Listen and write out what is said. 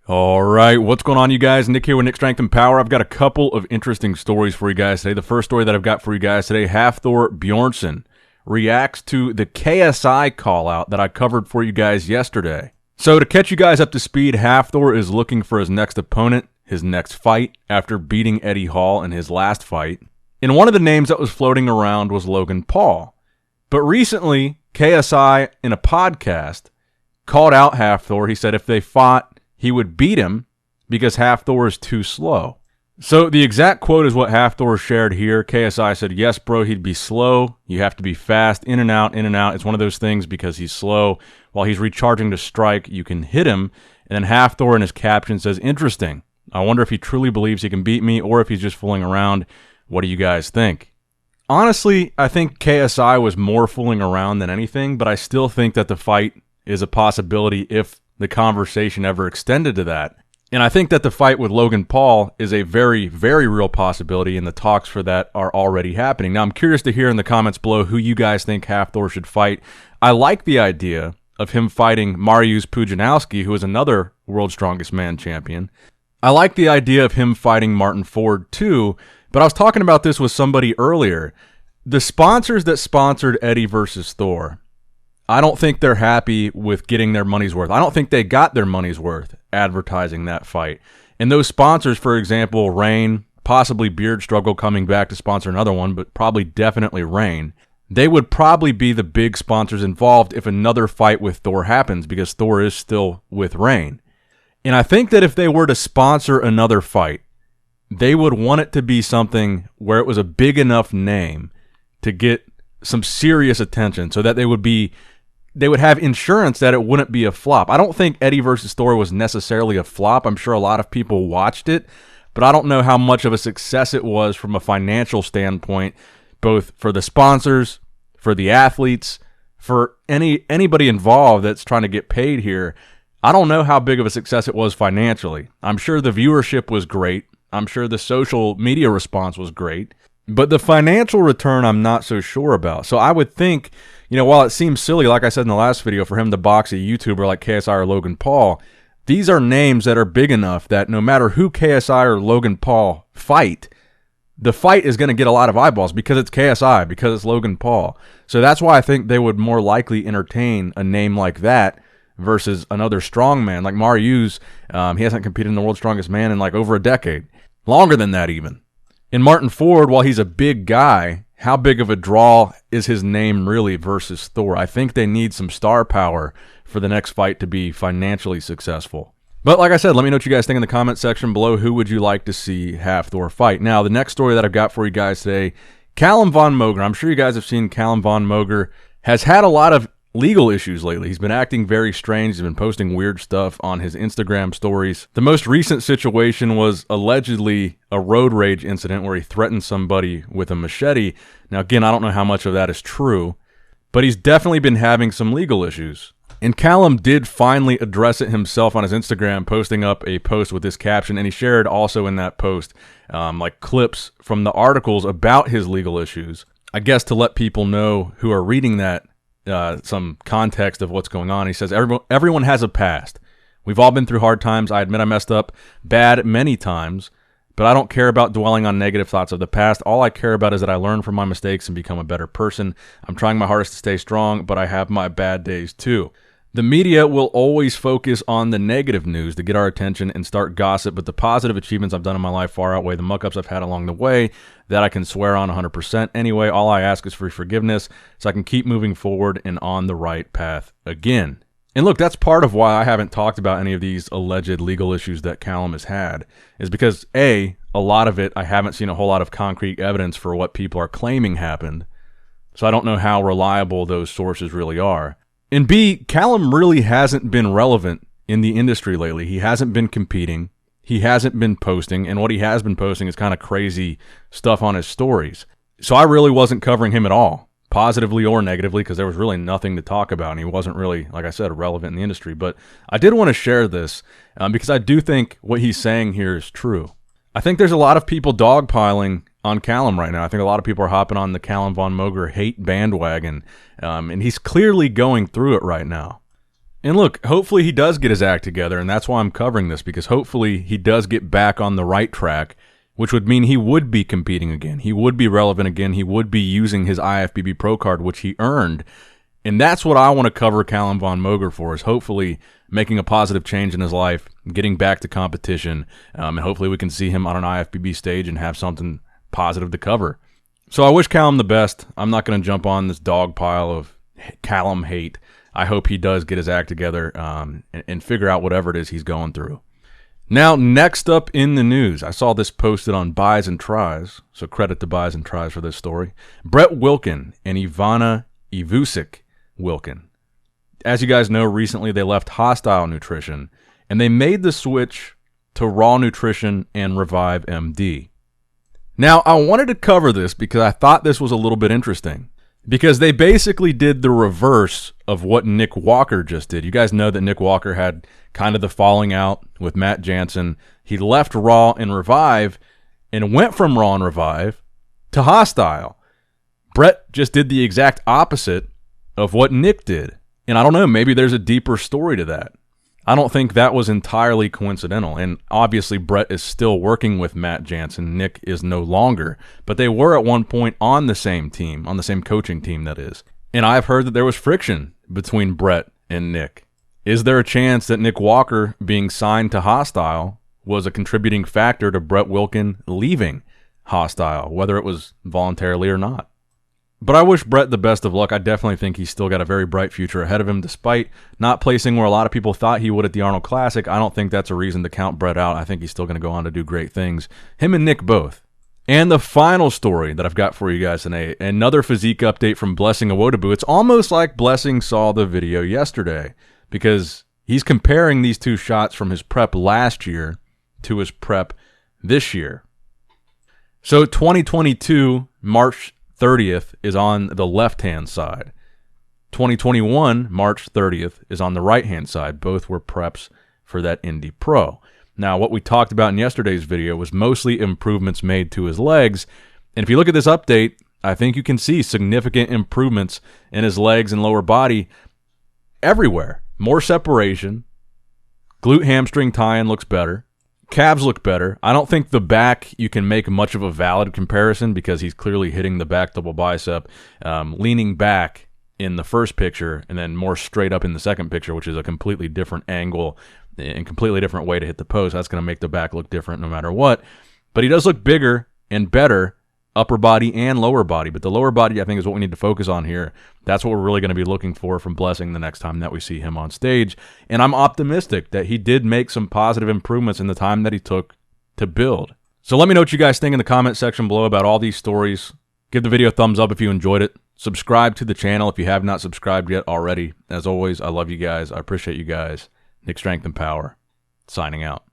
All right, what's going on, you guys? Nick here with Nick Strength and Power. I've got a couple of interesting stories for you guys today. The first story that I've got for you guys today, Hafthor Bjorsson reacts to the KSI call-out that I covered for you guys yesterday. So to catch you guys up to speed, Hafthor is looking for his next opponent, his next fight, after beating Eddie Hall in his last fight. And one of the names that was floating around was Logan Paul. But recently, KSI, in a podcast, called out Hafthor. He said if they fought, he would beat him because Hafthor is too slow. So the exact quote is what Hafthor shared here. KSI said, yes, bro, he'd be slow. You have to be fast, in and out, in and out. It's one of those things because he's slow. While he's recharging to strike, you can hit him. And then Hafthor in his caption says, interesting. I wonder if he truly believes he can beat me or if he's just fooling around. What do you guys think? Honestly, I think KSI was more fooling around than anything, but I still think that the fight is a possibility if the conversation ever extended to that. And I think that the fight with Logan Paul is a very, very real possibility, and the talks for that are already happening. Now, I'm curious to hear in the comments below who you guys think Hafthor should fight. I like the idea of him fighting Mariusz Pudzianowski, who is another World's Strongest Man champion. I like the idea of him fighting Martin Ford too, but I was talking about this with somebody earlier. The sponsors that sponsored Eddie versus Thor, I don't think they're happy with getting their money's worth. I don't think they got their money's worth advertising that fight. And those sponsors, for example, Rain, possibly Beard Struggle coming back to sponsor another one, but probably definitely Rain, they would probably be the big sponsors involved if another fight with Thor happens because Thor is still with Rain. And I think that if they were to sponsor another fight, they would want it to be something where it was a big enough name to get some serious attention so that they would have insurance that it wouldn't be a flop. I don't think Eddie versus Thor was necessarily a flop. I'm sure a lot of people watched it, but I don't know how much of a success it was from a financial standpoint, both for the sponsors, for the athletes, for anybody involved that's trying to get paid here. I don't know how big of a success it was financially. I'm sure the viewership was great. I'm sure the social media response was great. But the financial return, I'm not so sure about. So I would think, while it seems silly, like I said in the last video, for him to box a YouTuber like KSI or Logan Paul, these are names that are big enough that no matter who KSI or Logan Paul fight, the fight is going to get a lot of eyeballs because it's KSI, because it's Logan Paul. So that's why I think they would more likely entertain a name like that versus another strongman. Like Mariusz, he hasn't competed in the World's Strongest Man in like over a decade. Longer than that even. In Martin Ford, while he's a big guy, how big of a draw is his name really versus Thor? I think they need some star power for the next fight to be financially successful. But like I said, let me know what you guys think in the comment section below. Who would you like to see Hafthor fight? Now, the next story that I've got for you guys today, Calum Von Moger. I'm sure you guys have seen Calum Von Moger has had a lot of legal issues lately. He's been acting very strange. He's been posting weird stuff on his Instagram stories. The most recent situation was allegedly a road rage incident where he threatened somebody with a machete. Now, again, I don't know how much of that is true, but he's definitely been having some legal issues. And Calum did finally address it himself on his Instagram, posting up a post with this caption, and he shared also in that post like clips from the articles about his legal issues. I guess to let people know who are reading that some context of what's going on. He says, everyone has a past. We've all been through hard times. I admit I messed up bad many times, but I don't care about dwelling on negative thoughts of the past. All I care about is that I learn from my mistakes and become a better person. I'm trying my hardest to stay strong, but I have my bad days too. The media will always focus on the negative news to get our attention and start gossip, but the positive achievements I've done in my life far outweigh the muck-ups I've had along the way that I can swear on 100%. Anyway, all I ask is for forgiveness so I can keep moving forward and on the right path again. And look, that's part of why I haven't talked about any of these alleged legal issues that Calum has had, is because A, a lot of it, I haven't seen a whole lot of concrete evidence for what people are claiming happened, so I don't know how reliable those sources really are. And B, Calum really hasn't been relevant in the industry lately. He hasn't been competing. He hasn't been posting. And what he has been posting is kind of crazy stuff on his stories. So I really wasn't covering him at all, positively or negatively, because there was really nothing to talk about. And he wasn't really, like I said, relevant in the industry. But I did want to share this because I do think what he's saying here is true. I think there's a lot of people dogpiling on Calum right now. I think a lot of people are hopping on the Calum Von Moger hate bandwagon, and he's clearly going through it right now. And look, hopefully he does get his act together, and that's why I'm covering this, because hopefully he does get back on the right track, which would mean he would be competing again. He would be relevant again. He would be using his IFBB Pro card, which he earned. And that's what I want to cover Calum Von Moger for, is hopefully making a positive change in his life, getting back to competition, and hopefully we can see him on an IFBB stage and have something positive to cover. So I wish Calum the best. I'm not going to jump on this dog pile of Calum hate. I hope he does get his act together and figure out whatever it is he's going through. Now, next up in the news, I saw this posted on Buys and Tries, so credit to Buys and Tries for this story. Brett Wilkin and Ivana Ivusic Wilkin. As you guys know, recently they left Hosstile Nutrition, and they made the switch to Raw Nutrition and Revive MD. Now, I wanted to cover this because I thought this was a little bit interesting, because they basically did the reverse of what Nick Walker just did. You guys know that Nick Walker had kind of the falling out with Matt Jansen. He left Raw and Revive and went from Raw and Revive to Hosstile. Brett just did the exact opposite of what Nick did. And I don't know, maybe there's a deeper story to that. I don't think that was entirely coincidental. And obviously Brett is still working with Matt Jansen. Nick is no longer. But they were at one point on the same team, on the same coaching team, that is. And I've heard that there was friction between Brett and Nick. Is there a chance that Nick Walker being signed to Hosstile was a contributing factor to Brett Wilkin leaving Hosstile, whether it was voluntarily or not? But I wish Brett the best of luck. I definitely think he's still got a very bright future ahead of him, despite not placing where a lot of people thought he would at the Arnold Classic. I don't think that's a reason to count Brett out. I think he's still going to go on to do great things. Him and Nick both. And the final story that I've got for you guys today, another physique update from Blessing Awodibu. It's almost like Blessing saw the video yesterday, because he's comparing these two shots from his prep last year to his prep this year. So 2022, March 30th is on the left-hand side. 2021, March 30th, is on the right-hand side. Both were preps for that Indy Pro. Now, what we talked about in yesterday's video was mostly improvements made to his legs. And if you look at this update, I think you can see significant improvements in his legs and lower body everywhere. More separation. Glute hamstring tie-in looks better. Calves look better. I don't think the back you can make much of a valid comparison, because he's clearly hitting the back double bicep, leaning back in the first picture and then more straight up in the second picture, which is a completely different angle and completely different way to hit the post. That's going to make the back look different no matter what. But he does look bigger and better, upper body and lower body. But the lower body, I think, is what we need to focus on here. That's what we're really going to be looking for from Blessing the next time that we see him on stage. And I'm optimistic that he did make some positive improvements in the time that he took to build. So let me know what you guys think in the comment section below about all these stories. Give the video a thumbs up if you enjoyed it. Subscribe to the channel if you have not subscribed yet already. As always, I love you guys. I appreciate you guys. Nick Strength and Power, signing out.